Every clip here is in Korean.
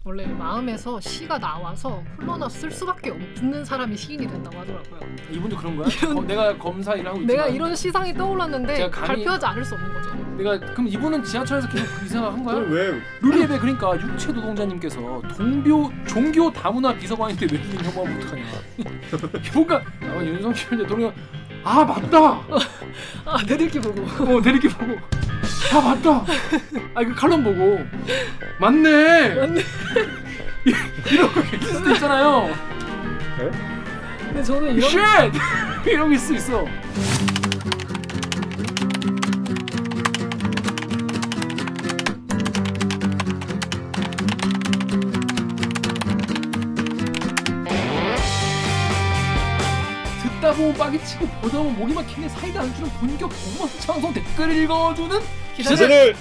원래 마음에서 시가 나와서 흘러나쓸 수밖에 없는 사람이 시인이 된다고 하더라고요. 이분도 그런 거야? 내가 검사 일을 하고 있지만 내가 이런 시상이 떠올랐는데 제가 감히- 발표하지 않을 수 없는 거죠. 내가 그럼 이분은 지하철에서 계속 그 이상을 한 거야? 그럼 왜 룰리앱에 그러니까 육체 노동자님께서 종교 다문화 비서관인데 왜 이런 혐오하면 어떡하냐. 뭔가 윤석열 대통령 맞다. 대들기 보고. 대리기 보고 맞다. 그 칼럼 보고 맞네. 이런 거 있을 수도 있잖아요. 근데 저는 이런 쉣! 이런 게 있을 수 있어. 듣다 보면 빠개치고 보다 보면 목이 막히네. 사이다 안 주는 본격 공방방송 댓글 읽어주는 기자들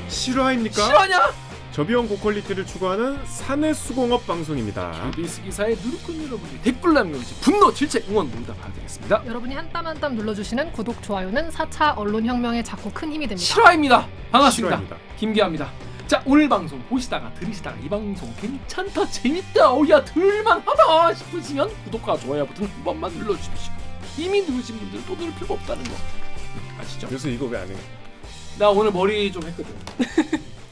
실화입니까? 실화냐? 저비용 고퀄리티를 추구하는 사내수공업 방송입니다. KBS 기사에 누르꾼 여러분들 댓글 남겨주시 분노, 질책, 응원 모두 다 받아드리겠습니다. 여러분이 한 땀 한 땀 눌러주시는 구독, 좋아요는 4차 언론혁명에 자꾸 큰 힘이 됩니다. 실화입니다. 반갑습니다. 실화입니다. 김기아입니다. 자, 오늘 방송 보시다가 들으시다가 이 방송 괜찮다, 재밌다, 야 들을만하다 싶으시면 구독과 좋아요 버튼 한 번만 눌러주십시오. 이미 누르신 분들은 또 누를 필요가 없다는 거 아시죠? 그래서 이거 왜 안 해? 나 오늘 머리 좀 했거든.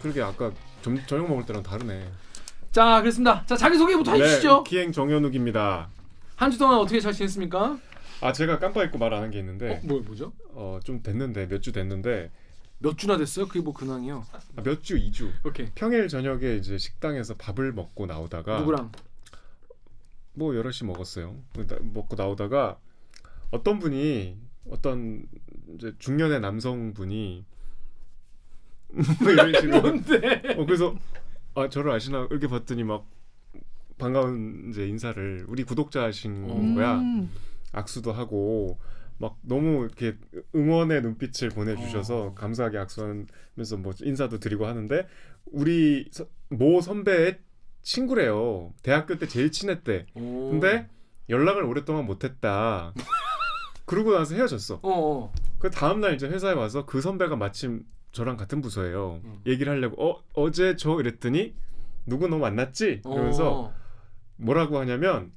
그러게 아까 저녁 먹을 때랑 다르네. 자, 그렇습니다. 자, 자기소개부터 해주시죠. 기행 정현욱입니다. 한 주 동안 어떻게 잘 지냈습니까? 제가 깜빡 잊고 말 안 한 게 있는데 뭐죠? 좀 됐는데 몇 주 됐는데 몇 주나 됐어요? 그게 뭐 근황이요? 몇 주 2주 오케이. 평일 저녁에 이제 식당에서 밥을 먹고 나오다가 누구랑? 뭐 여럿이 먹었어요. 먹고 나오다가 어떤 분이 어떤 이제 중년의 남성분이 뭐 이런 식으로 뭔데? 그래서 저를 아시나 이렇게 봤더니 막 반가운 이제 인사를 우리 구독자신 거야. 악수도 하고 막 너무 이렇게 응원의 눈빛을 보내주셔서 감사하게 악수하면서 뭐 인사도 드리고 하는데 우리 모 선배의 친구래요. 대학교 때 제일 친했대. 근데 연락을 오랫동안 못했다. 그러고 나서 헤어졌어. 그 다음날 이제 회사에 와서 그 선배가 마침 저랑 같은 부서예요. 얘기를 하려고 어제 저 이랬더니 누구 너 만났지? 이러면서 뭐라고 하냐면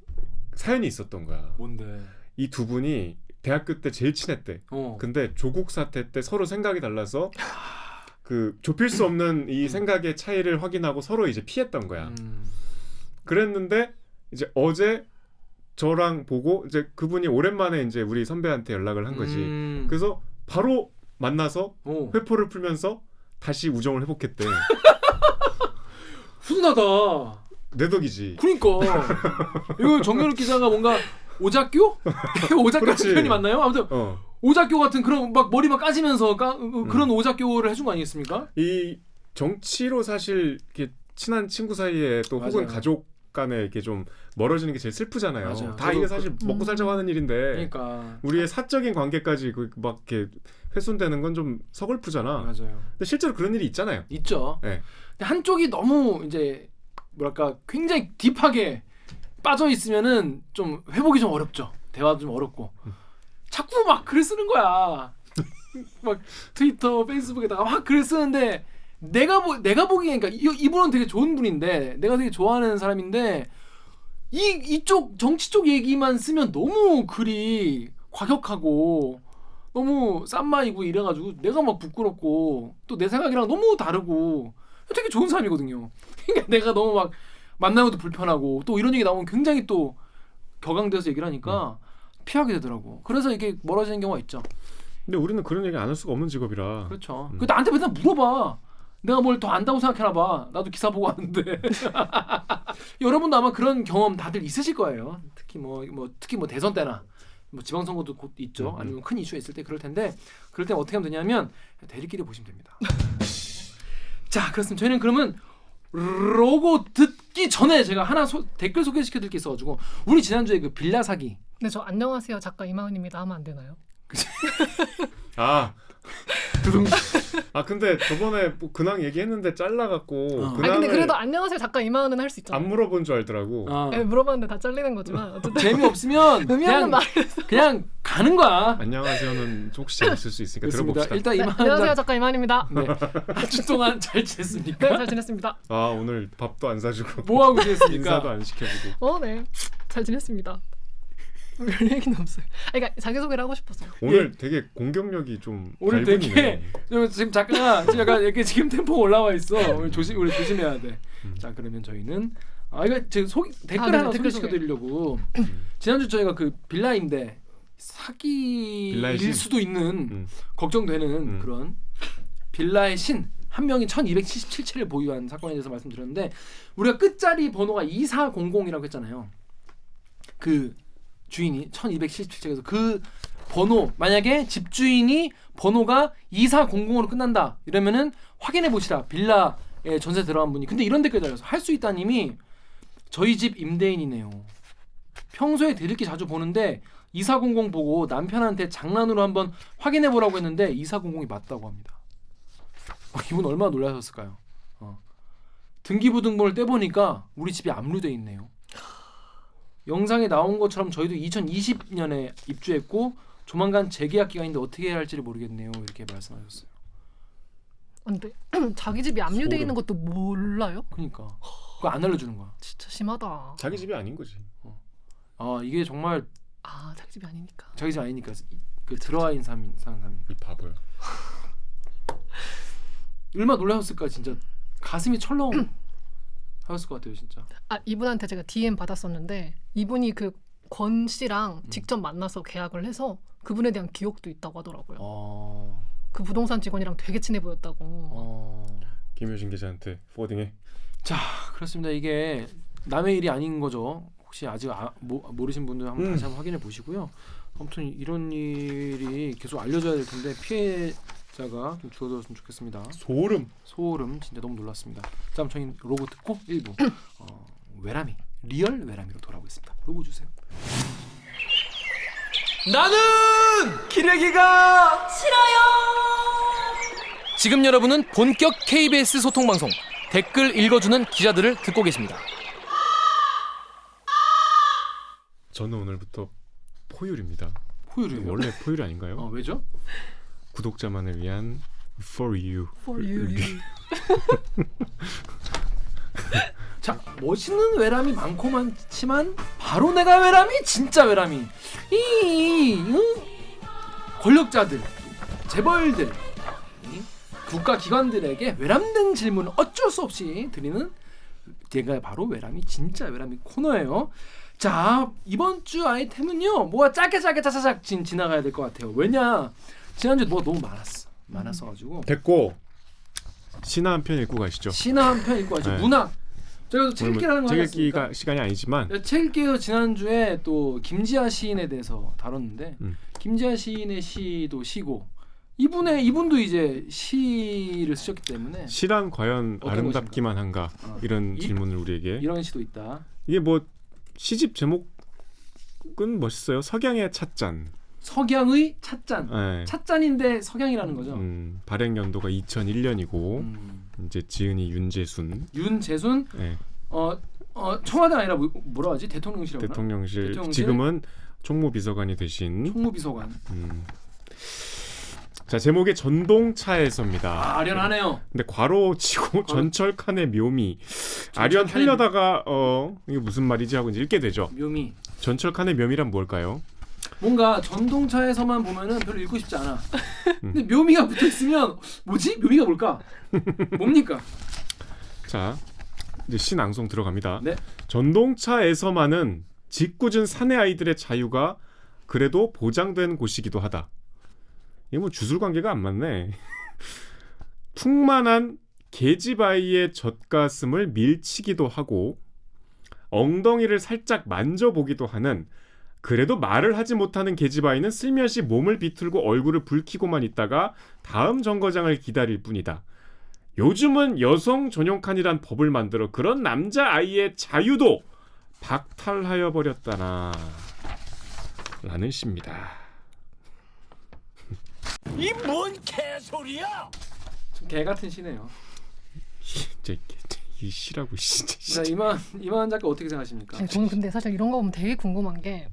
사연이 있었던 거야. 뭔데? 이 두 분이 대학교 때 제일 친했대. 근데 조국 사태 때 서로 생각이 달라서 그 좁힐 수 없는 이 생각의 차이를 확인하고 서로 이제 피했던 거야. 그랬는데 이제 어제 저랑 보고 이제 그분이 오랜만에 이제 우리 선배한테 연락을 한 거지. 그래서 바로 만나서 회포를 풀면서 다시 우정을 회복했대. 훈훈하다. 내 덕이지. 그러니까 이거 정연욱 기자가 뭔가 오작교? 오작교 그렇지. 표현이 맞나요? 아무튼 오작교 같은 그런 막 머리 막 까지면서 그런 오작교를 해준 거 아니겠습니까? 이 정치로 사실 이렇게 친한 친구 사이에 또 혹은 맞아요. 가족 간에 이렇게 좀 멀어지는 게 제일 슬프잖아요. 맞아요. 다 이게 사실 먹고 살자고 하는 일인데 그러니까 우리의 사적인 관계까지 막 이렇게 훼손되는 건 좀 서글프잖아. 맞아요. 근데 실제로 그런 일이 있잖아요. 있죠. 네. 근데 한쪽이 너무 이제 뭐랄까 굉장히 딥하게 빠져 있으면은 좀 회복이 좀 어렵죠. 대화도 좀 어렵고 자꾸 막 글 쓰는 거야. 막 트위터, 페이스북에다가 막 글 쓰는데 내가 보기에 그러니까 이분은 되게 좋은 분인데 내가 되게 좋아하는 사람인데 이쪽 정치 쪽 얘기만 쓰면 너무 글이 과격하고 너무 쌈마이고 이래가지고 내가 막 부끄럽고 또 내 생각이랑 너무 다르고 되게 좋은 사람이거든요. 그러니까 내가 너무 막 만나고도 불편하고 또 이런 얘기 나오면 굉장히 또 격앙돼서 얘기를 하니까 피하게 되더라고. 그래서 이게 멀어지는 경우가 있죠. 근데 우리는 그런 얘기 안 할 수가 없는 직업이라. 그렇죠. 그 나한테 맨날 물어봐. 내가 뭘 더 안다고 생각해나 봐. 나도 기사 보고 하는데. 여러분도 아마 그런 경험 다들 있으실 거예요. 특히 뭐 대선 때나 뭐 지방선거도 곧 있죠. 아니면 큰 이슈가 있을 때 그럴 텐데 그럴 때 어떻게 하면 되냐면 대리끼리 보시면 됩니다. 자, 그렇습니다. 저희는 그러면 로고 듣기 전에 제가 하나 댓글 소개시켜드릴 게 있어가지고 우리 지난주에 그 빌라 사기. 네, 저 안녕하세요 작가 이마은입니다 하면 안 되나요? 두둥. 아 근데 저번에 뭐 근황 얘기했는데 잘라갖고 아 근데 근황을 그래도 안녕하세요 작가 이마은은 할 수 있잖아. 안 물어본 줄 알더라고. 네, 물어봤는데 다 잘리는 거지만 어쨌든 재미 없으면 의미 그냥 없는 말이었어. 그냥 가는 거야. 안녕하세요는 혹시 재밌을 수 있으니까 그렇습니다. 들어봅시다. 일단 네, 이만 안녕하세요 작가 이만입니다. 네. 한 주 동안 잘 지냈습니까? 네, 잘 지냈습니다. 아 오늘 밥도 안 사주고 뭐 하고 지냈습니까? 인사도 안 시켜주고. 네, 잘 지냈습니다. 별 얘기는 없어요. 그러니까 자기 소개를 하고 싶어서. 오늘 되게 공격력이 좀 오늘 얇으니네. 되게 지금 작가가 지금 약간 이렇게 지금 템포 올라와 있어. 우리 조심해야 돼. 자 그러면 저희는 이거 지금 댓글 네, 하나 댓글 소개시켜드리려고 지난주 저희가 그 빌라인데 사기일 빌라의 신. 수도 있는 걱정되는 그런 빌라의 신 한 명이 1277채를 보유한 사건에 대해서 말씀드렸는데 우리가 끝자리 번호가 2400이라고 했잖아요. 그 주인이 1277채에서 그 번호 만약에 집주인이 번호가 2400으로 끝난다 이러면은 확인해 보시라 빌라에 전세 들어간 분이. 근데 이런 댓글 달려서 할 수 있다님이 저희 집 임대인이네요. 평소에 드럽게 자주 보는데 2400 보고 남편한테 장난으로 한번 확인해 보라고 했는데 2400이 맞다고 합니다. 이분 얼마나 놀라셨을까요? 등기부등본을 떼보니까 우리 집이 압류돼 있네요. 영상에 나온 것처럼 저희도 2020년에 입주했고 조만간 재계약 기간인데 어떻게 해야 할지를 모르겠네요. 이렇게 말씀하셨어요. 근데 자기 집이 압류돼 소름. 있는 것도 몰라요? 그러니까 그거 안 알려주는 거야. 진짜 심하다. 자기 집이 아닌 거지. 이게 정말 자기 집이 아니니까. 자기 집 아니니까 그 들어와 있는 사람. 이 바보야. 얼마나 놀라셨을까 진짜. 가슴이 철렁 하셨을 것 같아요 진짜. 이분한테 제가 DM 받았었는데 이분이 그 권 씨랑 직접 만나서 계약을 해서 그분에 대한 기억도 있다고 하더라고요. 그 부동산 직원이랑 되게 친해 보였다고. 김효진 기자한테 포워딩해. 자 그렇습니다. 이게 남의 일이 아닌 거죠. 혹시 아직 모르신 분들 다시 한번 확인해 보시고요. 아무튼 이런 일이 계속 알려져야 될 텐데 피해자가 좀 줄어들었으면 좋겠습니다. 소름 진짜 너무 놀랐습니다. 자 그럼 저희는 로고 듣고 1부 외람이 리얼 외람이로 돌아오겠습니다. 로고 주세요. 나는 기레기가 싫어요. 지금 여러분은 본격 KBS 소통 방송 댓글 읽어주는 기자들을 듣고 계십니다. 저는 오늘부터 포유리입니다. 포유리요? 원래 포유리 아닌가요? 왜죠? 구독자만을 위한 For You. 자 멋있는 외람이 많고 많지만 바로 내가 외람이 진짜 외람이 권력자들 재벌들 국가기관들에게 외람된 질문을 어쩔 수 없이 드리는 제가 바로 외람이 진짜 외람이 코너예요. 자 이번 주 아이템은요 뭐가 짧게 차차차차 지나가야 될 것 같아요. 왜냐 지난주에 뭐가 너무 많았어가지고 됐고 신화 한 편 읽고 가시죠. 신화 한 편 읽고 가시죠. 네. 문학 저희가 또 책 읽기라는 거 책 하셨으니까 읽기가 시간이 아니지만 책 읽기에서 지난주에 또 김지아 시인에 대해서 다뤘는데 김지아 시인의 시도 시고 이분도 이제 시를 쓰셨기 때문에 시란 과연 아름답기만 한가 이런 질문을 우리에게 이런 시도 있다. 이게 뭐 시집 제목은 멋있어요. 석양의 찻잔. 석양의 찻잔. 네. 찻잔인데 석양이라는 거죠. 발행 연도가 2001년이고 이제 지은이 윤재순. 네. 청와대 아니라 뭐라 하지? 대통령실이라고. 대통령실. 지금은 총무비서관이 되신. 총무비서관. 자 제목이 전동차에서입니다. 아련하네요. 근데 괄호 치고 전철칸의 묘미. 아련 하려다가 이게 무슨 말이지 하고 이제 읽게 되죠. 묘미. 전철칸의 묘미란 뭘까요? 뭔가 전동차에서만 보면은 별로 읽고 싶지 않아. 근데 묘미가 붙어 있으면 뭐지? 묘미가 뭘까? 뭡니까? 자 이제 신앙송 들어갑니다. 네. 전동차에서만은 짓궂은 사내 아이들의 자유가 그래도 보장된 곳이기도 하다. 이게 뭐 주술 관계가 안 맞네. 풍만한 계집아이의 젖가슴을 밀치기도 하고 엉덩이를 살짝 만져보기도 하는 그래도 말을 하지 못하는 계집아이는 슬며시 몸을 비틀고 얼굴을 붉히고만 있다가 다음 정거장을 기다릴 뿐이다. 요즘은 여성 전용 칸이란 법을 만들어 그런 남자아이의 자유도 박탈하여 버렸다나 라는 시입니다. 이 뭔 개소리야? 좀 개 같은 시네요. 진짜 이 시라고 진짜. 자, 이만 작가 어떻게 생각하십니까? 네, 저는 근데 사실 이런 거 보면 되게 궁금한 게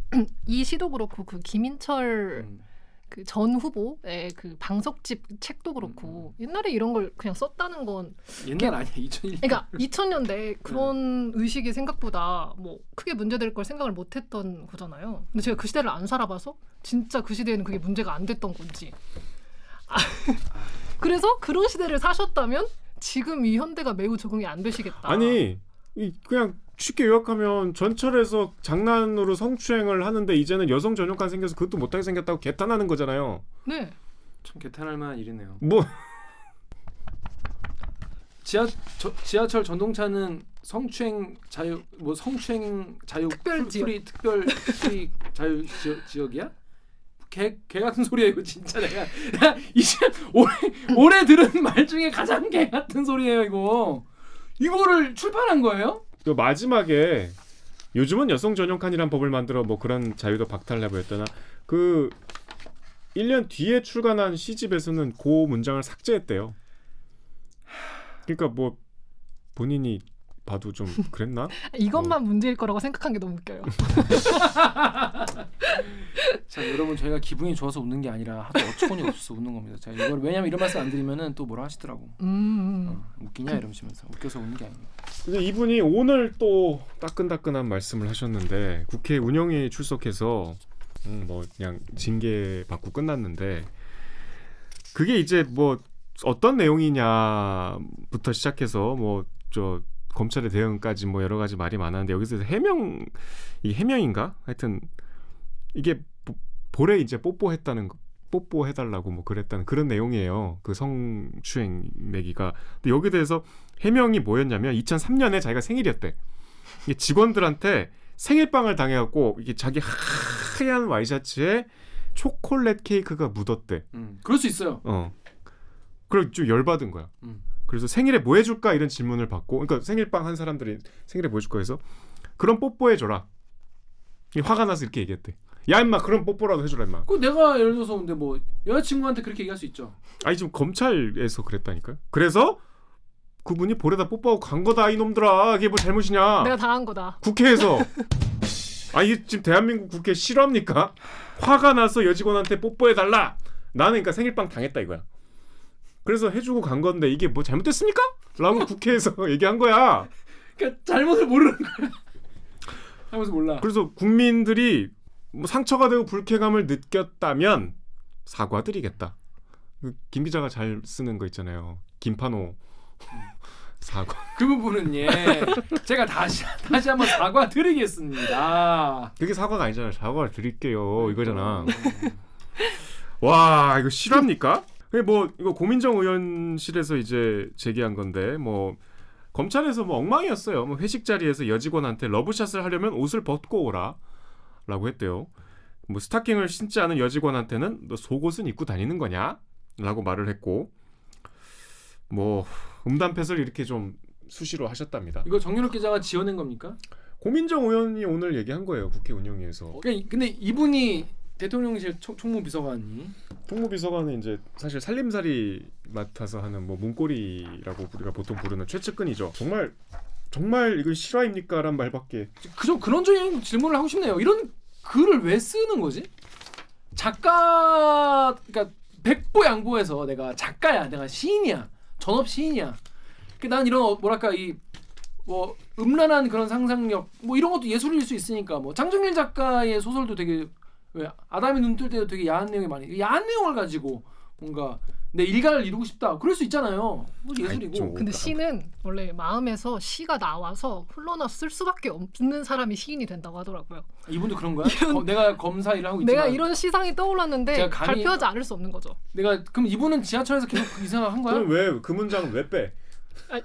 이 시도 그렇고 그 김인철 그 전 후보의 그 방석집 책도 그렇고 옛날에 이런 걸 그냥 썼다는 건 옛날 아니야 2001년. 그러니까 2000년대 그런 의식이 생각보다 뭐 크게 문제될 걸 생각을 못했던 거잖아요. 근데 제가 그 시대를 안 살아봐서 진짜 그 시대에는 그게 문제가 안 됐던 건지. 그래서 그런 시대를 사셨다면 지금 이 현대가 매우 적응이 안 되시겠다. 아니 그냥 쉽게 요약하면 전철에서 장난으로 성추행을 하는데 이제는 여성 전용칸 생겨서 그것도 못하게 생겼다고 개탄하는 거잖아요. 네. 참 개탄할 만한 일이네요. 뭐 지하철 전동차는 성추행 자유 특별 지역. 특별 수익 자유 지역이야? 개 같은 소리야 이거 진짜 내가 이제 올해 들은 말 중에 가장 개 같은 소리예요 이거. 이거를 출판한 거예요? 그 마지막에 요즘은 여성 전용 칸이란 법을 만들어 뭐 그런 자유도 박탈해버렸다나 그 1년 뒤에 출간한 시집에서는 그 문장을 삭제했대요. 그러니까 뭐 본인이 봐도 좀 그랬나? 이것만 문제일 거라고 생각한 게 너무 웃겨요. 자 여러분 저희가 기분이 좋아서 웃는 게 아니라 하도 어처구니 없어서 웃는 겁니다. 자 이걸 왜냐면 이런 말씀 안 드리면은 또 뭐라 하시더라고. 웃기냐 이러시면서 웃겨서 웃는 게 아니에요. 근데 이분이 오늘 또 따끈따끈한 말씀을 하셨는데 국회 운영위에 출석해서 뭐 그냥 징계 받고 끝났는데 그게 이제 뭐 어떤 내용이냐부터 시작해서 뭐 저 검찰의 대응까지 뭐 여러 가지 말이 많았는데 여기서 해명인가? 하여튼 이게 볼에 이제 뽀뽀해달라고 뭐 그랬다는 그런 내용이에요. 그 성추행 내기가. 근데 여기에 대해서 해명이 뭐였냐면 2003년에 자기가 생일이었대. 이게 직원들한테 생일빵을 당해갖고 이게 자기 하얀 와이셔츠에 초콜릿 케이크가 묻었대. 그럴 수 있어요. 그래서 좀 열받은 거야. 그래서 생일에 뭐 해줄까 이런 질문을 받고, 그러니까 생일빵 한 사람들이 생일에 뭐 해줄까 해서 그럼 뽀뽀해줘라. 화가 나서 이렇게 얘기했대. 야 임마 그럼 뽀뽀라도 해줘라 임마. 그 내가 예를 들어서 근데 뭐 여자친구한테 그렇게 얘기할 수 있죠. 아니 지금 검찰에서 그랬다니까요. 그래서 그분이 볼에다 뽀뽀하고 간 거다 이놈들아. 이게 뭐 잘못이냐. 내가 당한 거다. 국회에서. 아니 지금 대한민국 국회 실화입니까? 화가 나서 여직원한테 뽀뽀해달라. 나는 그러니까 생일빵 당했다 이거야. 그래서 해주고 간 건데 이게 뭐 잘못됐습니까? 라고 국회에서 얘기한 거야. 그러니까 잘못을 모르는 거야. 잘못을 몰라. 그래서 국민들이 뭐 상처가 되고 불쾌감을 느꼈다면 사과드리겠다. 김 기자가 잘 쓰는 거 있잖아요. 김판호 사과. 그 부분은 제가 다시 한번 사과드리겠습니다. 그게 사과가 아니잖아요. 사과를 드릴게요 이거잖아. 와 이거 실화입니까? 뭐 이거 고민정 의원실에서 이제 제기한 건데 뭐 검찰에서 뭐 엉망이었어요. 뭐 회식 자리에서 여직원한테 러브샷을 하려면 옷을 벗고 오라라고 했대요. 뭐 스타킹을 신지 않은 여직원한테는 너 속옷은 입고 다니는 거냐?라고 말을 했고 뭐 음담패설 이렇게 좀 수시로 하셨답니다. 이거 정윤욱 기자가 지어낸 겁니까? 고민정 의원이 오늘 얘기한 거예요. 국회 운영위에서. 근데 이분이 대통령실 총무비서관이 총무비서관은 이제 사실 살림살이 맡아서 하는 뭐 문고리라고 우리가 보통 부르는 최측근이죠. 정말 이거 실화입니까라는 말밖에. 좀 근원적인 질문을 하고 싶네요. 이런 글을 왜 쓰는 거지? 작가 그러니까 백보양보해서 내가 작가야, 내가 시인이야, 전업 시인이야. 난 이런 뭐랄까 이 뭐 음란한 그런 상상력 뭐 이런 것도 예술일 수 있으니까 뭐 장정일 작가의 소설도 되게 왜 아담이 눈 뜰 때도 되게 야한 내용이 많이 야한 내용을 가지고 뭔가 내 일가를 이루고 싶다 그럴 수 있잖아요. 뭐 예술이고. 근데 시는 원래 마음에서 시가 나와서 흘러나서 쓸 수밖에 없는 사람이 시인이 된다고 하더라고요. 이분도 그런 거야? 내가 검사 일을 하고 있지만 내가 이런 시상이 떠올랐는데 발표하지 않을 수 없는 거죠. 내가 그럼 이분은 지하철에서 계속 그 이상을 한 거야? 그럼 왜 그 문장은 왜 빼?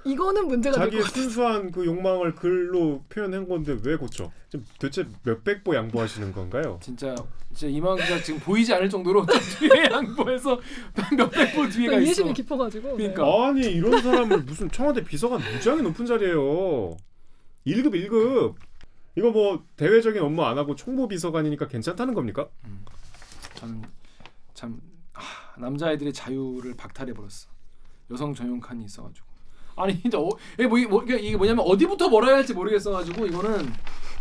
이거는 문제가 될 것 자기의 같아요. 순수한 그 욕망을 글로 표현한 건데 왜 고쳐? 지금 도대체 몇백 보 양보하시는 건가요? 진짜 이만 기자 지금 보이지 않을 정도로 뒤에 양보해서 몇백 보 뒤에가 있어. 이해심이 깊어가지고. 그러니까. 네. 아니 이런 사람을 무슨 청와대 비서관 무지하게 높은 자리예요. 1급. 이거 뭐 대외적인 업무 안 하고 총무 비서관이니까 괜찮다는 겁니까? 저는 참 남자애들의 자유를 박탈해 버렸어. 여성 전용 칸이 있어가지고. 아니 진짜 이게 뭐냐면 어디부터 뭐라 할지 모르겠어가지고 이거는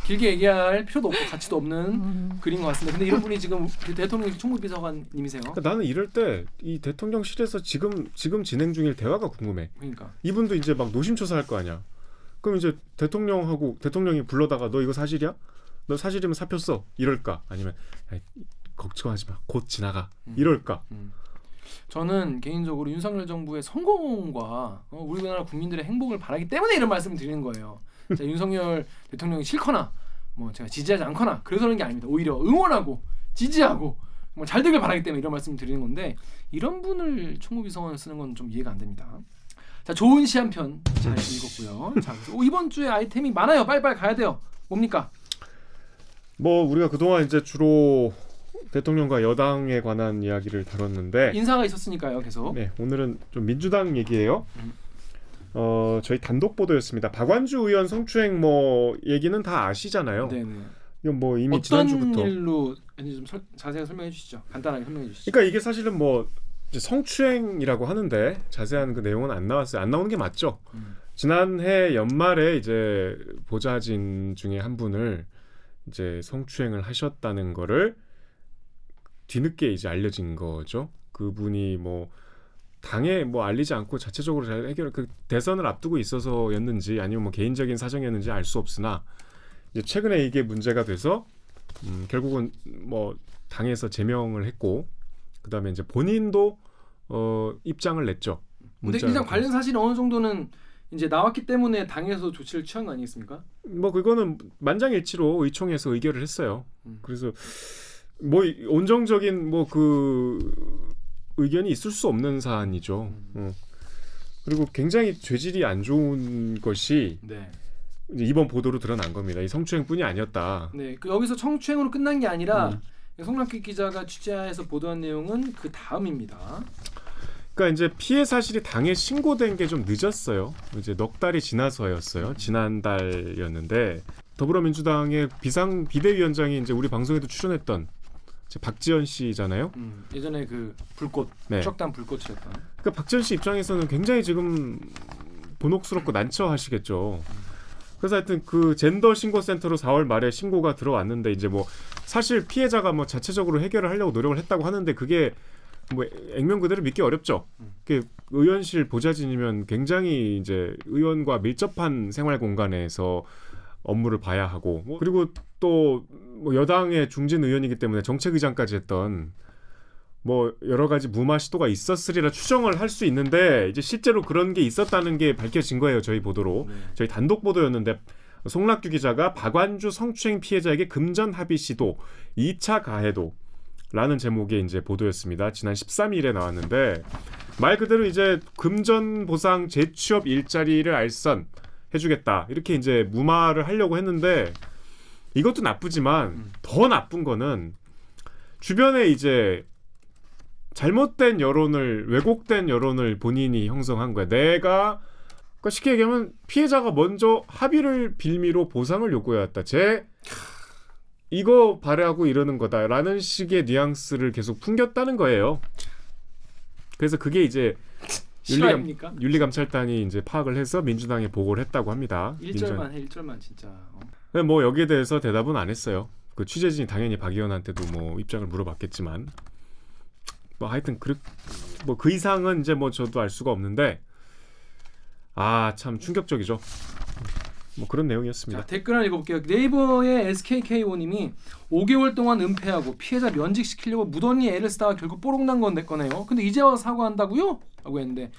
길게 얘기할 필요도 없고 가치도 없는 글인 것 같습니다. 근데 이런 분이 지금 대통령 총무비서관님이세요. 그러니까 나는 이럴 때 이 대통령실에서 지금 진행 중일 대화가 궁금해. 그러니까 이분도 이제 막 노심초사할 거 아니야. 그럼 이제 대통령이 불러다가 너 이거 사실이야? 너 사실이면 사표 써. 이럴까? 아니면 걱정하지 마. 곧 지나가. 이럴까? 저는 개인적으로 윤석열 정부의 성공과 우리나라 국민들의 행복을 바라기 때문에 이런 말씀을 드리는 거예요. 자, 윤석열 대통령이 싫거나 뭐 제가 지지하지 않거나 그래서 그런 게 아닙니다. 오히려 응원하고 지지하고 뭐 잘 되길 바라기 때문에 이런 말씀을 드리는 건데 이런 분을 총무비서관을 쓰는 건 좀 이해가 안 됩니다. 자, 좋은 시 한 편 잘 읽었고요. 자, 이번 주에 아이템이 많아요. 빨리빨리 가야 돼요. 뭡니까? 뭐 우리가 그동안 이제 주로 대통령과 여당에 관한 이야기를 다뤘는데 인사가 있었으니까요. 계속. 네, 오늘은 좀 민주당 얘기예요. 저희 단독 보도였습니다. 박완주 의원 성추행 뭐 얘기는 다 아시잖아요. 네네. 이건 뭐 이미 어떤 지난주부터. 일로 좀 자세히 설명해 주시죠. 간단하게 설명해 주시죠. 그러니까 이게 사실은 뭐 이제 성추행이라고 하는데 자세한 그 내용은 안 나왔어요. 안 나오는 게 맞죠. 지난해 연말에 이제 보좌진 중에 한 분을 이제 성추행을 하셨다는 거를 뒤늦게 이제 알려진 거죠. 그분이 뭐 당에 뭐 알리지 않고 자체적으로 잘 그 대선을 앞두고 있어서였는지 아니면 뭐 개인적인 사정이었는지 알 수 없으나 이제 최근에 이게 문제가 돼서 결국은 뭐 당에서 제명을 했고 그다음에 이제 본인도 입장을 냈죠. 근데 일단 관련 사실이 어느 정도는 이제 나왔기 때문에 당에서 조치를 취한 거 아니겠습니까? 뭐 그거는 만장일치로 의총에서 의결을 했어요. 그래서 뭐 온정적인 뭐 그 의견이 있을 수 없는 사안이죠. 그리고 굉장히 죄질이 안 좋은 것이 네. 이제 이번 보도로 드러난 겁니다. 이 성추행뿐이 아니었다. 네, 그 여기서 성추행으로 끝난 게 아니라 송락기 기자가 취재해서 보도한 내용은 그 다음입니다. 그러니까 이제 피해 사실이 당에 신고된 게 좀 늦었어요. 이제 넉 달이 지나서였어요. 지난달이었는데 더불어민주당의 비대위원장이 이제 우리 방송에도 출연했던 박지원 씨잖아요. 예전에 그 불꽃, 네. 추적단 불꽃이었던. 그러니까 박지원 씨 입장에서는 굉장히 지금 본혹스럽고 난처하시겠죠. 그래서 하여튼 그 젠더 신고센터로 4월 말에 신고가 들어왔는데 이제 뭐 사실 피해자가 뭐 자체적으로 해결을 하려고 노력을 했다고 하는데 그게 뭐 액면 그대로 믿기 어렵죠. 그 의원실 보좌진이면 굉장히 이제 의원과 밀접한 생활 공간에서 업무를 봐야 하고 뭐 그리고 또 뭐 여당의 중진 의원이기 때문에 정책의장까지 했던 뭐 여러 가지 무마 시도가 있었으리라 추정을 할 수 있는데 이제 실제로 그런 게 있었다는 게 밝혀진 거예요. 저희 보도로. 저희 단독 보도였는데 송락규 기자가 박완주 성추행 피해자에게 금전 합의 시도 2차 가해도 라는 제목의 이제 보도였습니다. 지난 13일에 나왔는데 말 그대로 이제 금전 보상 재취업 일자리를 알선 해주겠다 이렇게 이제 무마를 하려고 했는데 이것도 나쁘지만 더 나쁜 거는 주변에 이제 잘못된 여론을 왜곡된 여론을 본인이 형성한 거야. 내가 그러니까 쉽게 얘기하면 피해자가 먼저 합의를 빌미로 보상을 요구해왔다. 이거 발휘하고 이러는 거다라는 식의 뉘앙스를 계속 풍겼다는 거예요. 그래서 그게 이제 윤리감찰단이 이제 파악을 해서 민주당에 보고를 했다고 합니다. 1절만 해, 1절만 진짜. 뭐 여기에 대해서 대답은 안 했어요. 그 취재진이 당연히 박 의원한테도 뭐 입장을 물어봤겠지만 뭐 하여튼 뭐 그 이상은 이제 뭐 저도 알 수가 없는데 참 충격적이죠. 뭐 그런 내용이었습니다. 자, 댓글 하나 읽어볼게요. 네이버의 SKK5님이 5개월 동안 은폐하고 피해자 면직시키려고 무던히 애를 쓰다가 결국 뽀록난 거네요. 근데 이제 와서 사과한다고요? 라고 했는데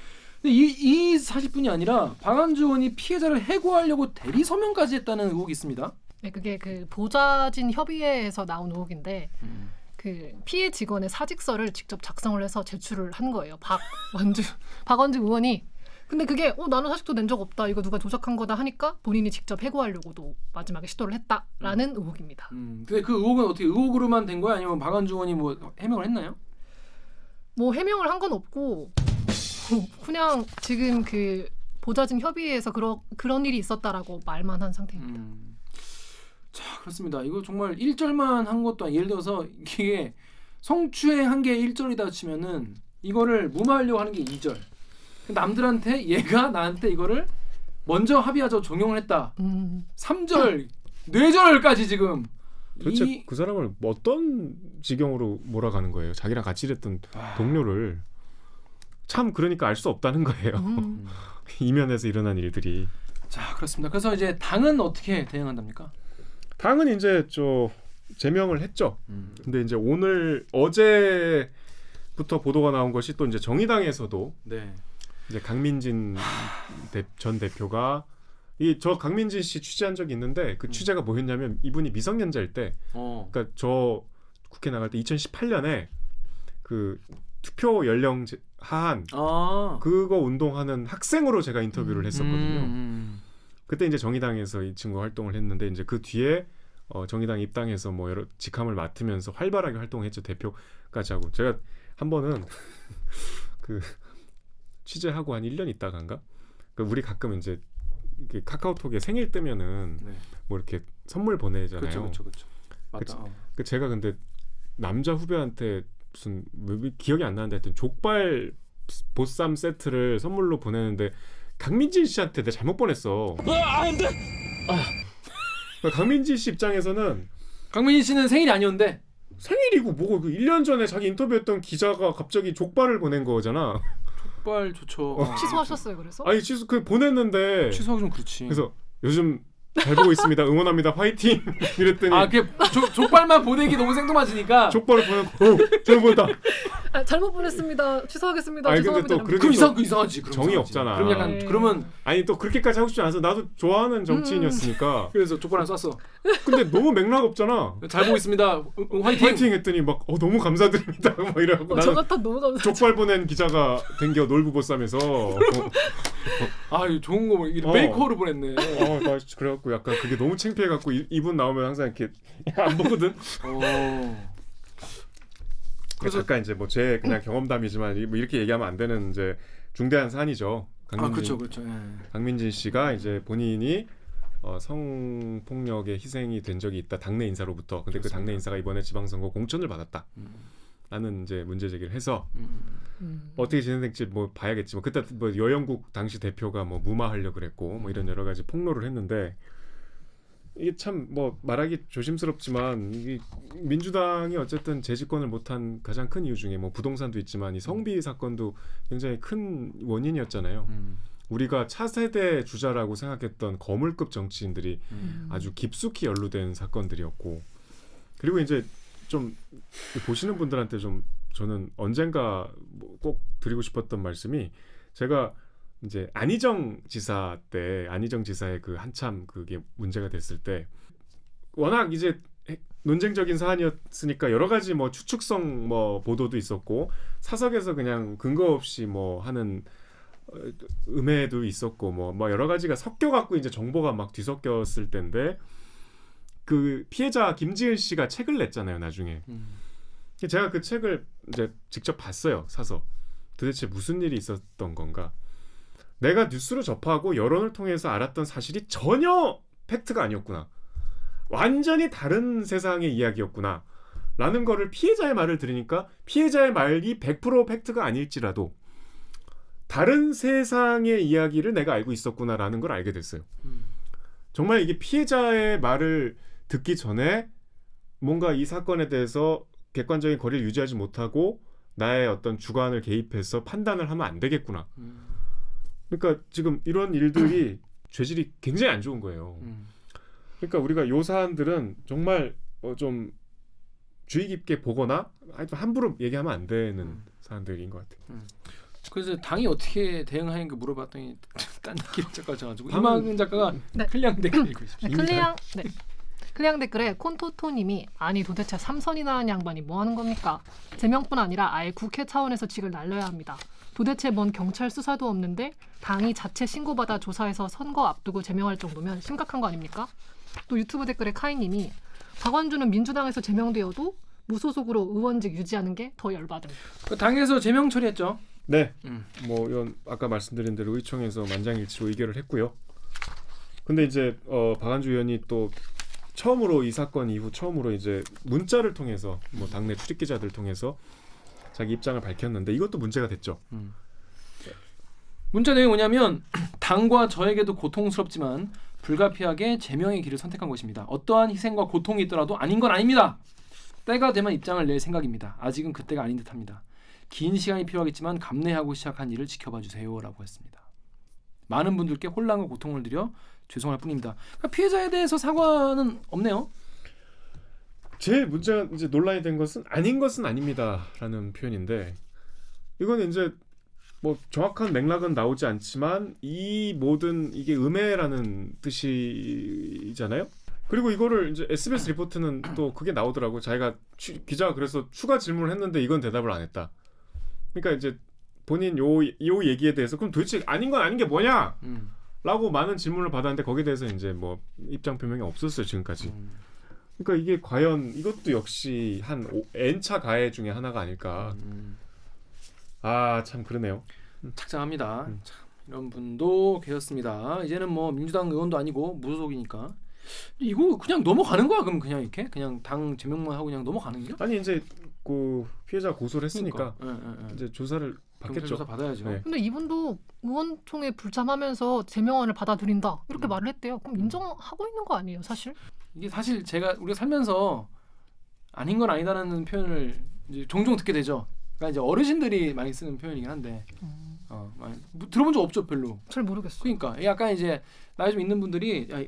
근데 이 사실뿐이 아니라 박완주 의원이 피해자를 해고하려고 대리 서명까지 했다는 의혹이 있습니다. 네, 그게 그 보좌진 협의회에서 나온 의혹인데 그 피해 직원의 사직서를 직접 작성을 해서 제출을 한 거예요. 박완주 의원이. 근데 그게 나는 사직도 낸 적 없다. 이거 누가 조작한 거다 하니까 본인이 직접 해고하려고도 마지막에 시도를 했다라는 의혹입니다. 근데 그 의혹은 어떻게 의혹으로만 된 거야? 아니면 박완주 의원이 뭐 해명을 했나요? 뭐 해명을 한 건 없고 그냥 지금 그 보좌진 협의회에서 그런 일이 있었다라고 말만 한 상태입니다. 자, 그렇습니다. 이거 정말 1절만 한 것도 아니고 예를 들어서 이게 성추행 한 게 1절이다 치면은 이거를 무마하려고 하는 게 2절. 남들한테 얘가 나한테 이거를 먼저 합의하자고 종용을 했다. 3절, 뇌절까지 지금 도대체 그 사람을 어떤 지경으로 몰아가는 거예요? 자기랑 같이 일했던 동료를 참 그러니까 알 수 없다는 거예요. 이면에서 일어난 일들이. 자, 그렇습니다. 그래서 이제 당은 어떻게 대응한답니까? 당은 이제 제명을 했죠. 근데 이제 어제부터 보도가 나온 것이 또 이제 정의당에서도 네. 이제 강민진 전 대표가 저 강민진 씨 취재한 적이 있는데 그 취재가 뭐였냐면 이분이 미성년자일 때, 그러니까 저 국회 나갈 때 2018년에 그 투표 연령 하한 그거 운동하는 학생으로 제가 인터뷰를 했었거든요. 그때 이제 정의당에서 이 친구 활동을 했는데 이제 그 뒤에 정의당 입당해서 뭐 여러 직함을 맡으면서 활발하게 활동했죠. 대표까지 하고. 제가 한 번은 그 취재하고 한 1년 있다간가 우리 가끔 이제 카카오톡에 생일 뜨면은 네. 뭐 이렇게 선물 보내잖아요. 그렇죠. 맞다. 제가 근데 남자 후배한테 무슨 기억이 안 나는데 하여튼 족발 보쌈 세트를 선물로 보내는데 강민진 씨한테 내가 잘못 보냈어. 안 돼. 강민진 씨 입장에서는 강민진 씨는 생일이 아니었는데 생일이고 뭐고 1년 전에 자기 인터뷰했던 기자가 갑자기 족발을 보낸 거잖아. 족발 좋죠. 취소하셨어요, 그래서? 아니 그 보냈는데 취소하기 좀 그렇지. 그래서 요즘 잘 보고 있습니다. 응원합니다. 화이팅. 이랬더니 그게 족발만 보내기 너무 생뚱맞으니까 족발을 보내고 잘못 보냈다. 잘못 보냈습니다. 취소하겠습니다. 아니, 죄송합니다. 근데 또 그럼 이상하지. 그럼 정이 이상하지. 없잖아. 그럼 약간 그러면 아니 또 그렇게까지 하고 싶지 않아서 나도 좋아하는 정치인이었으니까. 그래서 족발 하나 쐈어. 근데 너무 맥락 없잖아. 잘 보고 있습니다. 화이팅. 화이팅 했더니 막 너무 감사드립니다. 막 이러고 저 나는 같아 너무 감사해요. 족발 보낸 기자가 댕겨 놀부보쌈에서 좋은 거 메이커로 보냈네. 나 그래갖고 약간 그게 너무 창피해갖고 이분 나오면 항상 이렇게 안 보거든. 그래서 잠깐 이제 뭐 제 그냥 경험담이지만 뭐 이렇게 얘기하면 안 되는 이제 중대한 사안이죠. 그렇죠. 강민진 씨가 이제 본인이 성폭력의 희생이 된 적이 있다. 당내 인사로부터. 근데 그 당내 인사가 이번에 지방선거 공천을 받았다. 라는 이제 문제 제기를 해서 어떻게 진행될지 뭐 봐야겠지만 그때 뭐 여영국 당시 대표가 뭐 무마하려 그랬고 뭐 이런 여러 가지 폭로를 했는데 이게 참 뭐 말하기 조심스럽지만 이 민주당이 어쨌든 재집권을 못한 가장 큰 이유 중에 뭐 부동산도 있지만 이 성비 사건도 굉장히 큰 원인이었잖아요. 우리가 차세대 주자라고 생각했던 거물급 정치인들이 아주 깊숙이 연루된 사건들이었고 그리고 이제 좀 보시는 분들한테 좀 저는 언젠가 꼭 드리고 싶었던 말씀이 제가 이제 안희정 지사의 그 한참 그게 문제가 됐을 때 워낙 이제 논쟁적인 사안이었으니까 여러 가지 뭐 추측성 뭐 보도도 있었고 사석에서 그냥 근거 없이 뭐 하는 음해도 있었고 뭐 여러 가지가 섞여 갖고 이제 정보가 막 뒤섞였을 때인데 그 피해자 김지은 씨가 책을 냈잖아요 나중에. 제가 그 책을 이제 직접 봤어요 사서. 도대체 무슨 일이 있었던 건가. 내가 뉴스로 접하고 여론을 통해서 알았던 사실이 전혀 팩트가 아니었구나. 완전히 다른 세상의 이야기였구나. 라는 거를 피해자의 말을 들으니까 피해자의 말이 100% 팩트가 아닐지라도 다른 세상의 이야기를 내가 알고 있었구나라는 걸 알게 됐어요. 정말 이게 피해자의 말을 듣기 전에 뭔가 이 사건에 대해서 객관적인 거리를 유지하지 못하고 나의 어떤 주관을 개입해서 판단을 하면 안 되겠구나. 그러니까 지금 이런 일들이 죄질이 굉장히 안 좋은 거예요. 그러니까 우리가 요 사안들은 정말 좀 주의 깊게 보거나 함부로 얘기하면 안 되는 사안들인 것 같아요. 그래서 당이 어떻게 대응하는가 물어봤더니 딴 얘기를 잠깐 가지고 이만근 작가가 클리앙 댓글 읽고 있습니다. 클리앙 댓글에 콘토토님이 아니 도대체 3선이나 한 양반이 뭐 하는 겁니까? 제명뿐 아니라 아예 국회 차원에서 직을 날려야 합니다. 도대체 뭔 경찰 수사도 없는데 당이 자체 신고받아 조사해서 선거 앞두고 제명할 정도면 심각한 거 아닙니까? 또 유튜브 댓글에 카이님이 박원준은 민주당에서 제명되어도 무소속으로 의원직 유지하는 게 더 열받음. 그 당에서 제명 처리했죠. 네. 뭐 이건 아까 말씀드린 대로 의총에서 만장일치로 의결을 했고요. 근데 이제 박한주 의원이 또 처음으로 이 사건 이후 처음으로 이제 문자를 통해서 뭐 당내 출입 기자들 통해서 자기 입장을 밝혔는데 이것도 문제가 됐죠. 문자 내용이 뭐냐면 당과 저에게도 고통스럽지만 불가피하게 제명의 길을 선택한 것입니다. 어떠한 희생과 고통이 있더라도 아닌 건 아닙니다. 때가 되면 입장을 낼 생각입니다. 아직은 그때가 아닌 듯합니다. 긴 시간이 필요하겠지만 감내하고 시작한 일을 지켜봐 주세요라고 했습니다. 많은 분들께 혼란과 고통을 드려 죄송할 뿐입니다. 그러니까 피해자에 대해서 사과는 없네요. 제일 문제가 이제 논란이 된 것은 아닌 것은 아닙니다라는 표현인데 이건 이제 뭐 정확한 맥락은 나오지 않지만 이 모든 이게 음해라는 뜻이잖아요. 그리고 이거를 이제 SBS 리포트는 또 그게 나오더라고. 자기가 기자가 그래서 추가 질문을 했는데 이건 대답을 안 했다. 그러니까 이제 본인 요 얘기에 대해서 그럼 도대체 아닌 건 아닌 게 뭐냐? 라고 많은 질문을 받았는데 거기에 대해서 이제 뭐 입장 표명이 없었어요 지금까지. 그러니까 이게 과연 이것도 역시 한 N차 가해 중에 하나가 아닐까. 아 참 그러네요. 착장합니다. 참, 이런 분도 계셨습니다. 이제는 뭐 민주당 의원도 아니고 무소속이니까 이거 그냥 넘어가는 거야? 그럼 그냥 이렇게 그냥 당 제명만 하고 그냥 넘어가는 게? 아니 이제 그 피해자 고소를 했으니까 그러니까. 이제 조사를 받겠죠. 조사 받아야죠. 네. 근데 이분도 의원총회 불참하면서 제명안을 받아들인다 이렇게 말을 했대요. 그럼 인정하고 있는 거 아니에요, 사실? 이게 사실 우리가 살면서 아닌 건 아니다라는 표현을 이제 종종 듣게 되죠. 그러니까 이제 어르신들이 많이 쓰는 표현이긴 한데 많이 들어본 적 없죠, 별로. 잘 모르겠어. 그러니까 약간 이제 나이 좀 있는 분들이 야,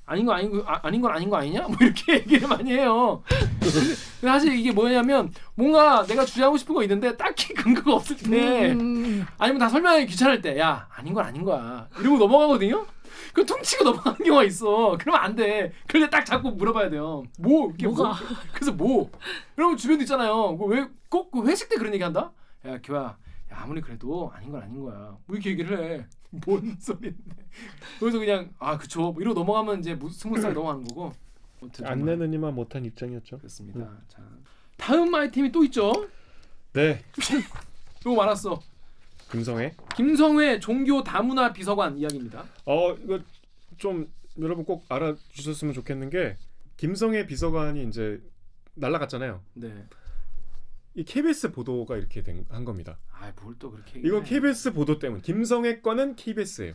아닌 건 아닌 거 아니냐? 뭐 이렇게 얘기를 많이 해요. 근데 사실 이게 뭐냐면 뭔가 내가 주장하고 싶은 거 있는데 딱히 근거가 없을 때 아니면 다 설명하기 귀찮을 때 야 아닌 건 아닌 거야 이러고 넘어가거든요. 그 퉁치고 넘어가는 경우가 있어. 그러면 안 돼. 그런데 딱 자꾸 물어봐야 돼요. 뭐가? 그래서 그러면 주변도 있잖아요. 왜 꼭 회식 때 그런 얘기 한다? 야 기화야, 야, 아무리 그래도 아닌 건 아닌 거야. 뭐 이렇게 얘기를 해. 뭔 소리인데? 그래서 그냥 그쵸. 뭐 이러고 넘어가면 이제 스무스하게 넘어가는 거고. 안 내는 이만 못한 입장이었죠. 그렇습니다. 자, 다음 아이템이 또 있죠. 네. 또 많았어. 김성회 종교 다문화 비서관 이야기입니다. 이거 좀 여러분 꼭 알아주셨으면 좋겠는 게 김성회 비서관이 이제 날라갔잖아요. 네. 이 KBS 보도가 이렇게 한 겁니다. 뭘 또 그렇게 이거 KBS 보도 때문. 김성회 거는 KBS예요.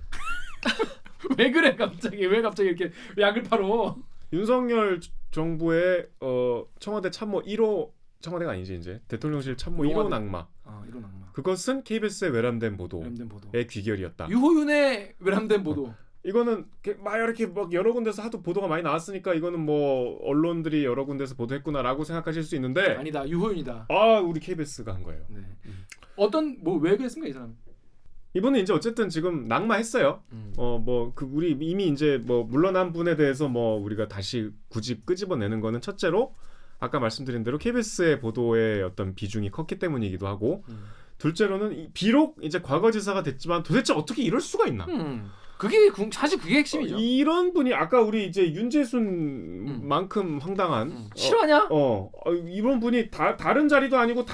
왜 그래 갑자기? 왜 갑자기 이렇게 약을 팔어? 윤석열 정부의 청와대 참모 1호 청와대가 아니지 이제 대통령실 참모 1호 낙마. 1호 낙마. 그것은 KBS의 외람된 보도의 귀결이었다. 유호윤의 외람된 보도. 이거는 막 이렇게 막 여러 군데서 하도 보도가 많이 나왔으니까 이거는 뭐 언론들이 여러 군데서 보도했구나라고 생각하실 수 있는데 아니다. 유호윤이다. 우리 KBS가 한 거예요. 네. 왜 그랬습니까 이 사람? 이분은 이제 어쨌든 지금 낙마했어요. 우리 이미 이제 뭐 물러난 분에 대해서 뭐 우리가 다시 굳이 끄집어내는 거는 첫째로 아까 말씀드린 대로 KBS의 보도의 어떤 비중이 컸기 때문이기도 하고 둘째로는 비록 이제 과거지사가 됐지만 도대체 어떻게 이럴 수가 있나? 사실 그게 핵심이죠. 이런 분이 아까 우리 이제 윤재순만큼 황당한 싫어하냐? 이런 분이 다른 자리도 아니고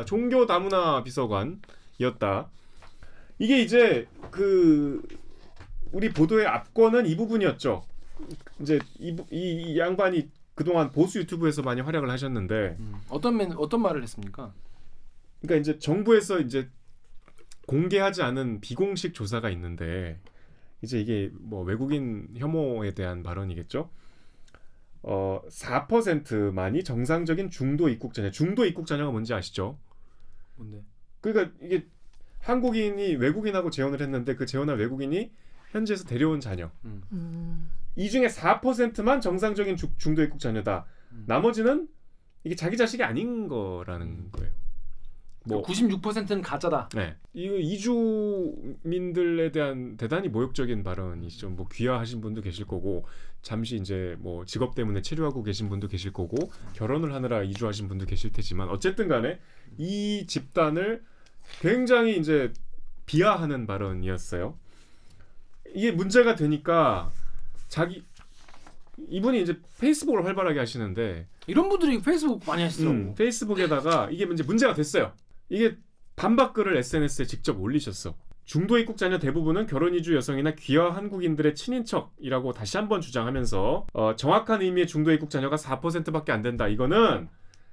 종교 다문화 비서관이었다. 이게 이제 우리 보도의 압권은 이 부분이었죠. 이제 이 양반이 그동안 보수 유튜브에서 많이 활약을 하셨는데 어떤 말을 했습니까? 그러니까 이제 정부에서 이제 공개하지 않은 비공식 조사가 있는데 이제 이게 뭐 외국인 혐오에 대한 발언이겠죠. 4%만이 정상적인 중도 입국 자녀. 중도 입국 자녀가 뭔지 아시죠? 뭔데? 그러니까 이게 한국인이 외국인하고 재혼을 했는데 그 재혼한 외국인이 현지에서 데려온 자녀. 이 중에 4%만 정상적인 중도 입국 자녀다. 나머지는 이게 자기 자식이 아닌 거라는 거예요. 96%는 가짜다. 네. 이 이주민들에 대한 대단히 모욕적인 발언이죠. 뭐 귀화하신 분도 계실 거고 잠시 이제 뭐 직업 때문에 체류하고 계신 분도 계실 거고 결혼을 하느라 이주하신 분도 계실 테지만 어쨌든 간에 이 집단을 굉장히 이제 비하하는 발언이었어요. 이게 문제가 되니까 이분이 이제 페이스북을 활발하게 하시는데 이런 분들이 페이스북 많이 하시더라고. 페이스북에다가 이게 이제 문제가 됐어요. 이게 반박글을 SNS에 직접 올리셨어. 중도 입국 자녀 대부분은 결혼 이주 여성이나 귀화 한국인들의 친인척이라고 다시 한번 주장하면서 정확한 의미의 중도 입국 자녀가 4%밖에 안 된다. 이거는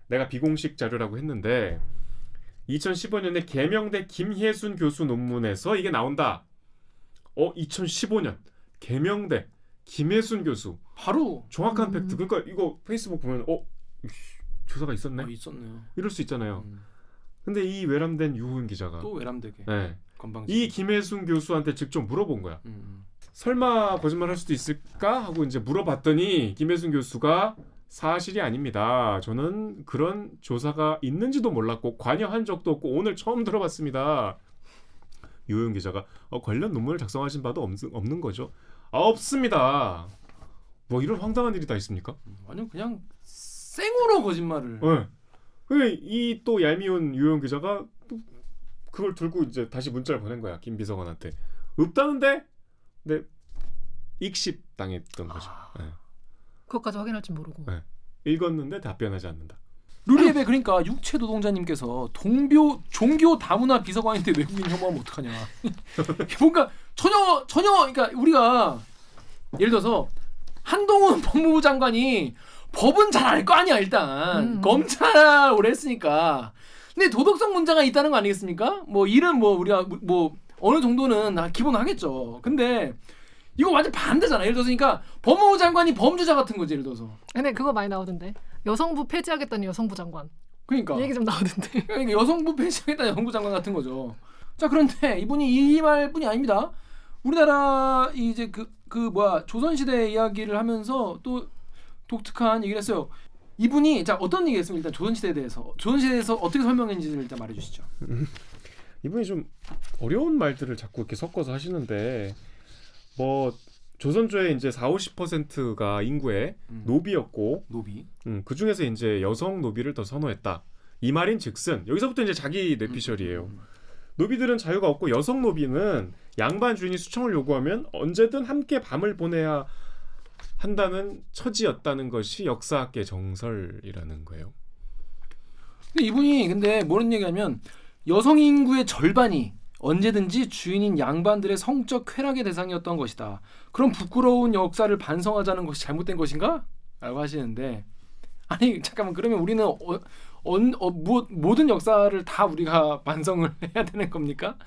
내가 비공식 자료라고 했는데 2015년에 개명대 김혜순 교수 논문에서 이게 나온다. 2015년 개명대 김혜순 교수 바로 정확한 팩트. 그러니까 이거 페이스북 보면 조사가 있었네. 있었네요. 이럴 수 있잖아요. 근데 이 외람된 유호은 기자가 또 외람되게. 네. 건방지. 이 김혜순 교수한테 직접 물어본 거야. 설마 거짓말할 수도 있을까 하고 이제 물어봤더니 김혜순 교수가 사실이 아닙니다. 저는 그런 조사가 있는지도 몰랐고 관여한 적도 없고 오늘 처음 들어봤습니다. 유호은 기자가 관련 논문을 작성하신 바도 없는 거죠. 없습니다. 뭐 이런 황당한 일이 다 있습니까? 아니요 그냥 생으로 거짓말을. 네. 이 또 얄미운 유호은 기자가 그걸 들고 이제 다시 문자를 보낸 거야. 김 비서관한테. 없다는데? 네. 익십 당했던 거죠. 네. 그것까지 확인할 줄 모르고. 네. 읽었는데 답변하지 않는다. 루리앱에 그러니까 육체 노동자님께서 종교 다문화 비서관인데 외국인 혐오하면 어떡하냐. 뭔가 전혀 그러니까 우리가 예를 들어서 한동훈 법무부 장관이 법은 잘 알 거 아니야 일단 검찰 오래 했으니까. 근데 도덕성 문제가 있다는 거 아니겠습니까? 뭐 일은 뭐 우리가 뭐 어느 정도는 기본 하겠죠. 근데 이거 완전 반대잖아. 예를 들어서 그러니까 법무부 장관이 범죄자 같은 거지 예를 들어서. 근데 그거 많이 나오던데. 여성부 폐지하겠다는 여성부 장관. 그러니까 이 얘기 좀 나오던데. 그러니까 여성부 폐지하겠다는 여성부 장관 같은 거죠. 자 그런데 이분이 이 말뿐이 아닙니다. 우리나라 이제 조선시대 이야기를 하면서 또 독특한 얘기를 했어요. 이분이 자 어떤 얘기했으면 일단 조선시대에서 어떻게 설명했는지를 일단 말해주시죠. 이분이 좀 어려운 말들을 자꾸 이렇게 섞어서 하시는데 뭐 조선조의 이제 40-50%가 인구의 노비였고 노비. 그 중에서 이제 여성 노비를 더 선호했다. 이 말인즉슨 여기서부터 이제 자기 뇌피셜이에요. 노비들은 자유가 없고 여성 노비는 양반 주인이 수청을 요구하면 언제든 함께 밤을 보내야 한다는 처지였다는 것이 역사학계 정설이라는 거예요. 근데 이분이 근데 뭐는 얘기하면 여성 인구의 절반이 언제든지 주인인 양반들의 성적 쾌락의 대상이었던 것이다. 그런 부끄러운 역사를 반성하자는 것이 잘못된 것인가? 라고 하시는데 아니 잠깐만 그러면 우리는 모든 역사를 다 우리가 반성을 해야 되는 겁니까?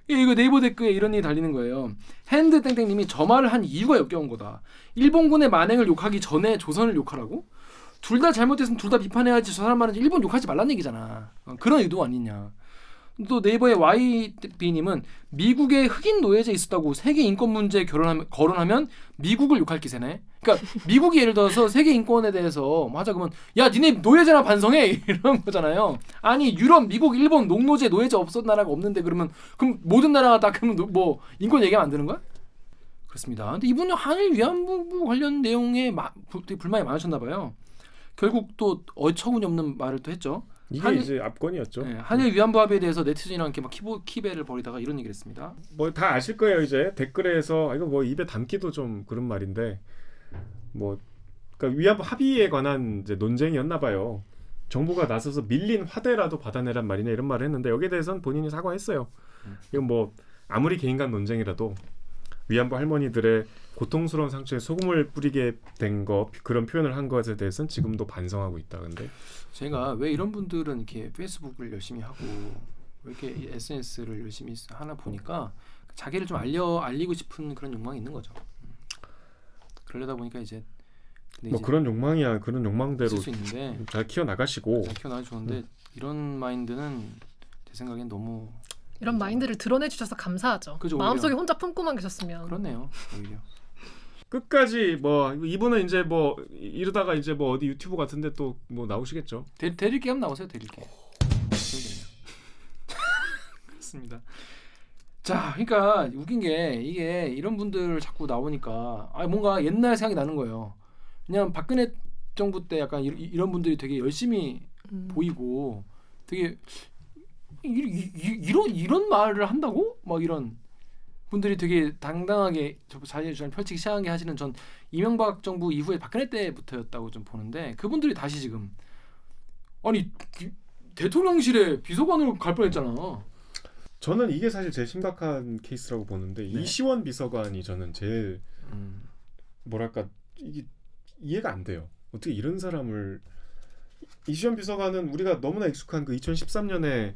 이거 네이버 댓글에 이런 일이 달리는 거예요. 핸드 땡땡님이 저 말을 한 이유가 역겨운 거다. 일본군의 만행을 욕하기 전에 조선을 욕하라고? 둘 다 잘못했으면 둘 다 비판해야지. 저 사람 말은 일본 욕하지 말란 얘기잖아. 그런 의도 아니냐. 또 네이버의 YB님은 미국에 흑인 노예제 있었다고 세계 인권 문제에 거론하면 미국을 욕할 기세네. 그러니까 미국이 예를 들어서 세계 인권에 대해서 하자 그러면 야 니네 노예제나 반성해 이런 거잖아요. 아니 유럽, 미국, 일본 농노제 노예제 없었던 나라가 없는데 그럼 모든 나라가 다 그러면 뭐 인권 얘기하면 안 되는 거야? 그렇습니다. 근데 이분은 한일 위안부 관련 내용에 되게 불만이 많으셨나 봐요. 결국 또 어처구니없는 말을 또 했죠. 이게 이제 압권이었죠. 네, 한일 위안부 합의에 대해서 네티즌이랑 이렇게 막 키배를 벌이다가 이런 얘기를 했습니다. 뭐 다 아실 거예요. 이제 댓글에서 이거 뭐 입에 담기도 좀 그런 말인데 뭐 그러니까 위안부 합의에 관한 이제 논쟁이었나 봐요. 정부가 나서서 밀린 화대라도 받아내란 말이냐 이런 말을 했는데 여기에 대해서는 본인이 사과했어요. 이건 뭐 아무리 개인 간 논쟁이라도 위안부 할머니들의 고통스러운 상처에 소금을 뿌리게 된 거 그런 표현을 한 것에 대해서는 지금도 반성하고 있다. 근데 제가 왜 이런 분들은 이렇게 페이스북을 열심히 하고 왜 이렇게 SNS를 열심히 하나 보니까 자기를 좀 알리고 싶은 그런 욕망이 있는 거죠. 그러려다 보니까 이제 뭐 그런 욕망이야 그런 욕망대로 쓸 수 있는데 잘 키워 나가시고 잘 키워나가 좋은데 이런 마인드는 제 생각엔 너무 이런 마인드를 드러내 주셔서 감사하죠. 그죠, 마음속에 오히려. 혼자 품고만 계셨으면. 그렇네요. 오히려. 끝까지 뭐 이분은 이제 뭐 이러다가 이제 뭐 어디 유튜브 같은데 또 뭐 나오시겠죠. 대릴게 한번 나오세요. 대릴게. 그렇습니다. 자, 그러니까 웃긴 게 이게 이런 분들 자꾸 나오니까 뭔가 옛날 생각이 나는 거예요. 그냥 박근혜 정부 때 약간 이런 분들이 되게 열심히 보이고 되게 이런 말을 한다고? 막 이런 분들이 되게 당당하게 자신의 주장을 펼치기 시작한 게 사실은 전 이명박 정부 이후에 박근혜 때부터였다고 좀 보는데 그분들이 다시 지금 아니 대통령실에 비서관으로 갈 뻔했잖아. 저는 이게 사실 제일 심각한 케이스라고 보는데 네. 이시원 비서관이 저는 제일 뭐랄까 이게 이해가 안 돼요. 어떻게 이런 사람을 이시원 비서관은 우리가 너무나 익숙한 그 2013년에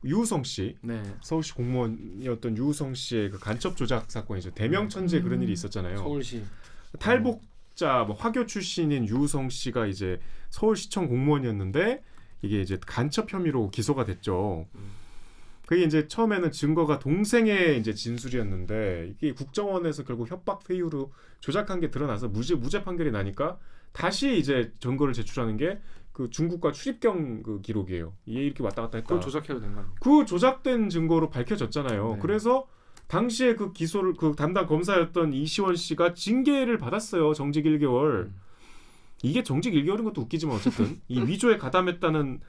유우성 씨, 네. 서울시 공무원이었던 유우성 씨의 그 간첩 조작 사건이죠. 대명천재 그런 일이 있었잖아요. 서울시 탈북자 뭐 화교 출신인 유우성 씨가 이제 서울시청 공무원이었는데 이게 이제 간첩 혐의로 기소가 됐죠. 그게 이제 처음에는 증거가 동생의 이제 진술이었는데 이게 국정원에서 결국 협박 회유로 조작한 게 드러나서 무죄 판결이 나니까 다시 이제 증거를 제출하는 게 그 중국과 출입경 그 기록이에요. 이게 이렇게 왔다 갔다 했다. 그걸 조작해도 된 거 아니에요? 그 조작된 증거로 밝혀졌잖아요. 네. 그래서 당시에 그 기소를 그 담당 검사였던 이시원 씨가 징계를 받았어요. 정직 1개월. 이게 정직 1개월인 것도 웃기지만 어쨌든 이 위조에 가담했다는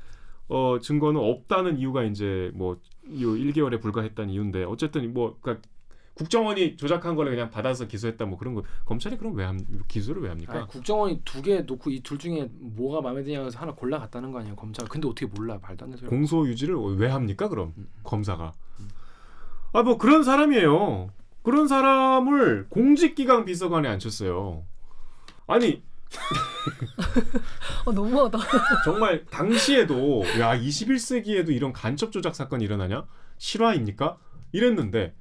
증거는 없다는 이유가 이제 뭐 1개월에 불과했다는 이유인데 어쨌든 뭐 그러니까 국정원이 조작한 거를 그냥 받아서 기소했다 뭐 그런 거 검찰이 그럼 기소를 왜 합니까? 아니, 국정원이 2개 놓고 이 둘 중에 뭐가 마음에 드냐고 해서 하나 골라갔다는 거 아니에요 검찰. 근데 어떻게 몰라 말도 안 되는 소리. 공소 유지를 왜 합니까 그럼 검사가? 아 뭐 그런 사람이에요. 그런 사람을 공직기강 비서관에 앉혔어요. 아니 너무하다. 정말 당시에도 야 21세기에도 이런 간첩 조작 사건이 일어나냐? 실화입니까? 이랬는데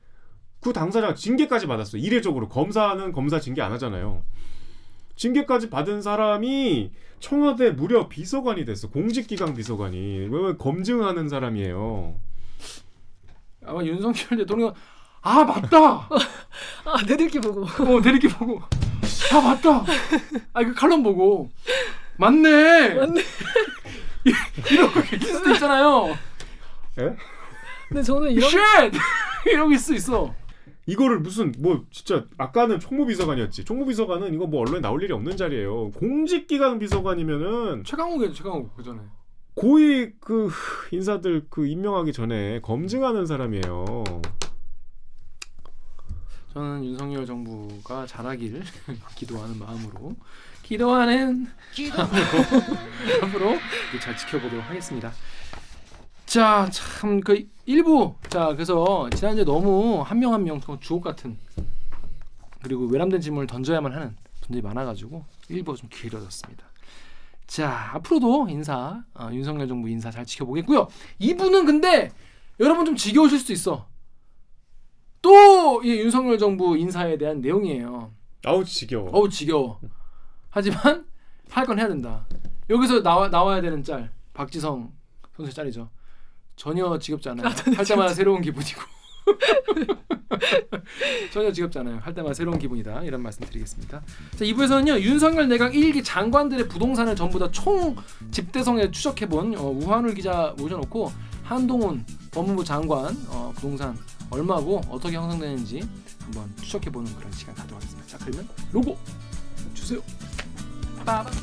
그 당사자가 징계까지 받았어요. 이례적으로 검사는 검사 징계 안 하잖아요. 징계까지 받은 사람이 청와대 무려 비서관이 됐어. 공직기강 비서관이. 왜 검증하는 사람이에요. 아마 윤석열 대통령 아 맞다. 대들기 보고. 대리기 보고 아 맞다. 그 칼럼 보고 맞네. 이런 거 있을 수도 있잖아요. 예? 근데 저는 이런 쉣! 이런 거 있을 수 있어. 이거를 무슨 뭐 진짜 아까는 총무비서관이었지. 총무비서관은 이거 뭐 언론에 나올 일이 없는 자리예요. 공직기강 비서관이면은 최강욱이죠. 최강욱 그 전에. 고위 그 인사들 그 임명하기 전에 검증하는 사람이에요. 저는 윤석열 정부가 잘하길 기도하는 마음으로 기도하는 앞으로 잘 지켜보도록 하겠습니다. 자, 참 그 일부 그래서 지난주에 너무 한 명 한 명 주옥 같은 그리고 외람된 질문을 던져야만 하는 분들이 많아가지고 일부가 좀 길어졌습니다. 자, 앞으로도 윤석열 정부 인사 잘 지켜보겠고요. 이분은 근데 여러분 좀 지겨우실 수도 있어. 또 이 윤석열 정부 인사에 대한 내용이에요. 아우 지겨워. 어우 지겨워. 하지만 할 건 해야 된다. 여기서 나와야 되는 짤 박지성 선수의 짤이죠. 전혀 지겹지 않아요. 할 때마다 새로운 기분이고 전혀 지겹지 않아요. 할 때마다 새로운 기분이다. 이런 말씀 드리겠습니다. 자, 2부에서는요. 윤석열 내각 1기 장관들의 부동산을 전부 다 총 집대성에 추적해본 우한울 기자 모셔놓고 한동훈 법무부 장관 부동산 얼마고 어떻게 형성되는지 한번 추적해보는 그런 시간 가도록 하겠습니다. 자, 그러면 로고 주세요. 빠밤.